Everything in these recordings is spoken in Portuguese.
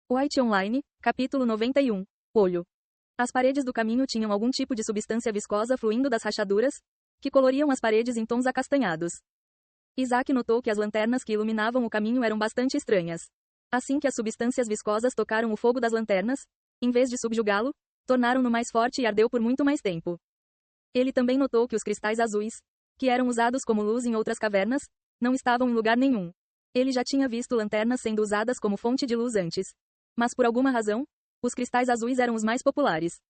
White Online, capítulo 91. Olho. As paredes do caminho tinham algum tipo de substância viscosa fluindo das rachaduras, que coloriam as paredes em tons acastanhados. Isaac notou que as lanternas que iluminavam o caminho eram bastante estranhas. Assim que as substâncias viscosas tocaram o fogo das lanternas, em vez de subjugá-lo, tornaram-no mais forte e ardeu por muito mais tempo. Ele também notou que os cristais azuis, que eram usados como luz em outras cavernas, não estavam em lugar nenhum. Ele já tinha visto lanternas sendo usadas como fonte de luz antes. Mas por alguma razão, os cristais azuis eram os mais populares.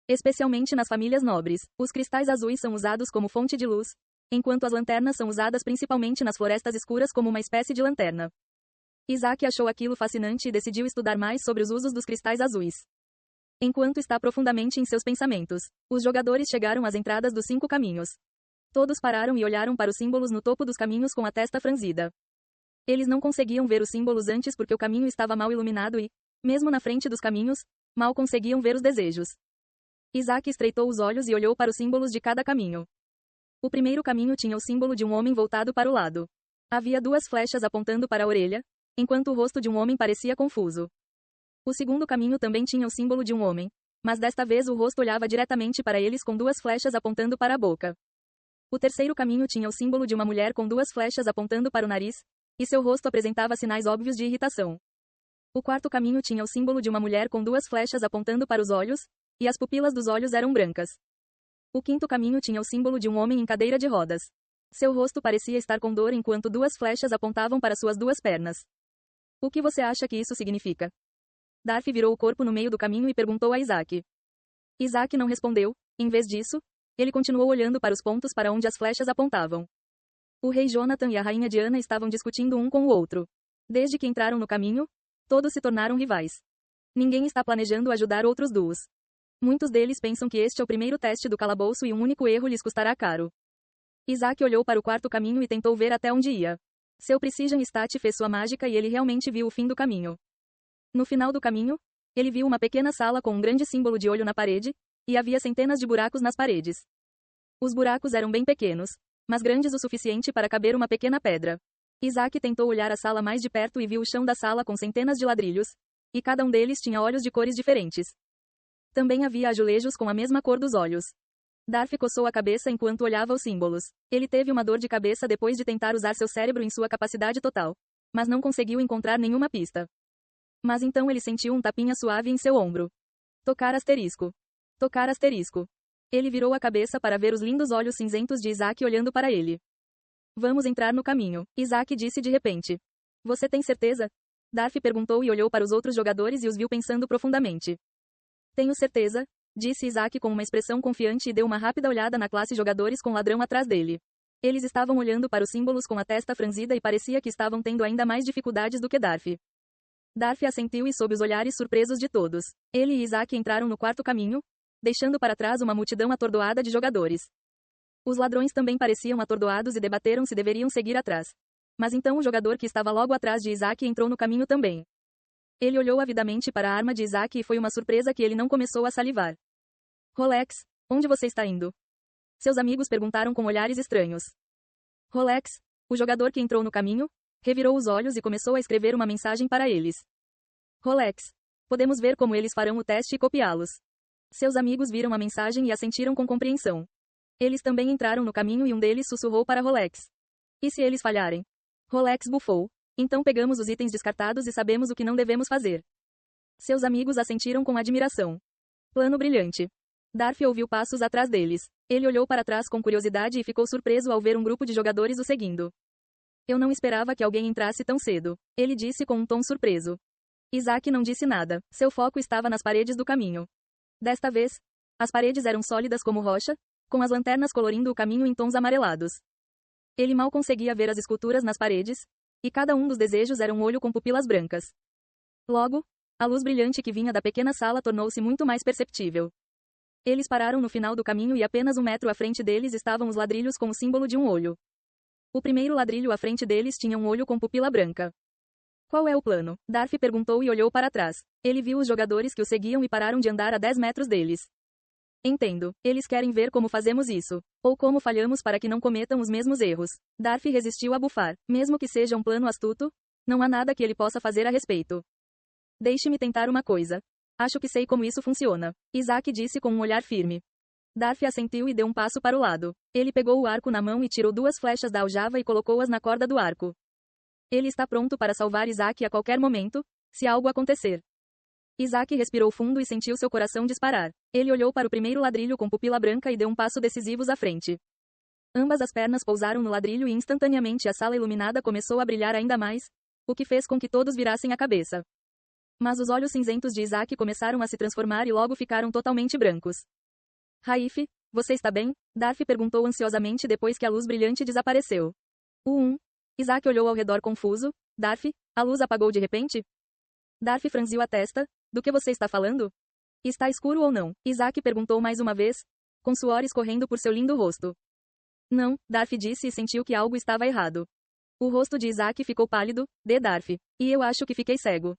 Especialmente nas famílias nobres, os cristais azuis são usados como fonte de luz, enquanto as lanternas são usadas principalmente nas florestas escuras como uma espécie de lanterna. Isaac achou aquilo fascinante e decidiu estudar mais sobre os usos dos cristais azuis. Enquanto está profundamente em seus pensamentos, os jogadores chegaram às entradas dos 5 caminhos. Todos pararam e olharam para os símbolos no topo dos caminhos com a testa franzida. Eles não conseguiam ver os símbolos antes porque o caminho estava mal iluminado e, mesmo na frente dos caminhos, mal conseguiam ver os desejos. Isaac estreitou os olhos e olhou para os símbolos de cada caminho. O primeiro caminho tinha o símbolo de um homem voltado para o lado. Havia 2 flechas apontando para a orelha, enquanto o rosto de um homem parecia confuso. O segundo caminho também tinha o símbolo de um homem, mas desta vez o rosto olhava diretamente para eles com 2 flechas apontando para a boca. O terceiro caminho tinha o símbolo de uma mulher com 2 flechas apontando para o nariz, e seu rosto apresentava sinais óbvios de irritação. O quarto caminho tinha o símbolo de uma mulher com 2 flechas apontando para os olhos, e as pupilas dos olhos eram brancas. O quinto caminho tinha o símbolo de um homem em cadeira de rodas. Seu rosto parecia estar com dor enquanto 2 flechas apontavam para suas 2 pernas. O que você acha que isso significa? Darth virou o corpo no meio do caminho e perguntou a Isaac. Isaac não respondeu, em vez disso, ele continuou olhando para os pontos para onde as flechas apontavam. O rei Jonathan e a rainha Diana estavam discutindo um com o outro. Desde que entraram no caminho, todos se tornaram rivais. Ninguém está planejando ajudar outros duos. Muitos deles pensam que este é o primeiro teste do calabouço e um único erro lhes custará caro. Isaac olhou para o quarto caminho e tentou ver até onde ia. Seu Precision Stat fez sua mágica e ele realmente viu o fim do caminho. No final do caminho, ele viu uma pequena sala com um grande símbolo de olho na parede, e havia centenas de buracos nas paredes. Os buracos eram bem pequenos, mas grandes o suficiente para caber uma pequena pedra. Isaac tentou olhar a sala mais de perto e viu o chão da sala com centenas de ladrilhos, e cada um deles tinha olhos de cores diferentes. Também havia azulejos com a mesma cor dos olhos. Darth coçou a cabeça enquanto olhava os símbolos. Ele teve uma dor de cabeça depois de tentar usar seu cérebro em sua capacidade total, mas não conseguiu encontrar nenhuma pista. Mas então ele sentiu um tapinha suave em seu ombro. Tocar asterisco. Tocar asterisco. Ele virou a cabeça para ver os lindos olhos cinzentos de Isaac olhando para ele. Vamos entrar no caminho, Isaac disse de repente. Você tem certeza? Darth perguntou e olhou para os outros jogadores e os viu pensando profundamente. Tenho certeza, disse Isaac com uma expressão confiante e deu uma rápida olhada na classe jogadores com ladrão atrás dele. Eles estavam olhando para os símbolos com a testa franzida e parecia que estavam tendo ainda mais dificuldades do que Darth. Darth assentiu e sob os olhares surpresos de todos. Ele e Isaac entraram no quarto caminho, deixando para trás uma multidão atordoada de jogadores. Os ladrões também pareciam atordoados e debateram se deveriam seguir atrás. Mas então o jogador que estava logo atrás de Isaac entrou no caminho também. Ele olhou avidamente para a arma de Isaac e foi uma surpresa que ele não começou a salivar. Rolex, onde você está indo? Seus amigos perguntaram com olhares estranhos. Rolex, o jogador que entrou no caminho, revirou os olhos e começou a escrever uma mensagem para eles. Rolex, podemos ver como eles farão o teste e copiá-los. Seus amigos viram a mensagem e a sentiram com compreensão. Eles também entraram no caminho e um deles sussurrou para Rolex. E se eles falharem? Rolex bufou. Então pegamos os itens descartados e sabemos o que não devemos fazer. Seus amigos assentiram com admiração. Plano brilhante. Darth ouviu passos atrás deles. Ele olhou para trás com curiosidade e ficou surpreso ao ver um grupo de jogadores o seguindo. Eu não esperava que alguém entrasse tão cedo, ele disse com um tom surpreso. Isaac não disse nada. Seu foco estava nas paredes do caminho. Desta vez, as paredes eram sólidas como rocha, com as lanternas colorindo o caminho em tons amarelados. Ele mal conseguia ver as esculturas nas paredes, e cada um dos desejos era um olho com pupilas brancas. Logo, a luz brilhante que vinha da pequena sala tornou-se muito mais perceptível. Eles pararam no final do caminho e apenas 1 metro à frente deles estavam os ladrilhos com o símbolo de um olho. O primeiro ladrilho à frente deles tinha um olho com pupila branca. Qual é o plano? Darth perguntou e olhou para trás. Ele viu os jogadores que o seguiam e pararam de andar a 10 metros deles. Entendo. Eles querem ver como fazemos isso. Ou como falhamos para que não cometam os mesmos erros. Darth resistiu a bufar. Mesmo que seja um plano astuto, não há nada que ele possa fazer a respeito. Deixe-me tentar uma coisa. Acho que sei como isso funciona. Isaac disse com um olhar firme. Darcy assentiu e deu um passo para o lado. Ele pegou o arco na mão e tirou 2 flechas da aljava e colocou-as na corda do arco. Ele está pronto para salvar Isaac a qualquer momento, se algo acontecer. Isaac respirou fundo e sentiu seu coração disparar. Ele olhou para o primeiro ladrilho com pupila branca e deu um passo decisivo à frente. Ambas as pernas pousaram no ladrilho e instantaneamente a sala iluminada começou a brilhar ainda mais, o que fez com que todos virassem a cabeça. Mas os olhos cinzentos de Isaac começaram a se transformar e logo ficaram totalmente brancos. Raif, você está bem? Darcy perguntou ansiosamente depois que a luz brilhante desapareceu. Isaac olhou ao redor confuso. Darcy, a luz apagou de repente? Darcy franziu a testa. Do que você está falando? Está escuro ou não? Isaac perguntou mais uma vez, com suor escorrendo por seu lindo rosto. Não, Darcy disse e sentiu que algo estava errado. O rosto de Isaac ficou pálido. Darcy. E eu acho que fiquei cego.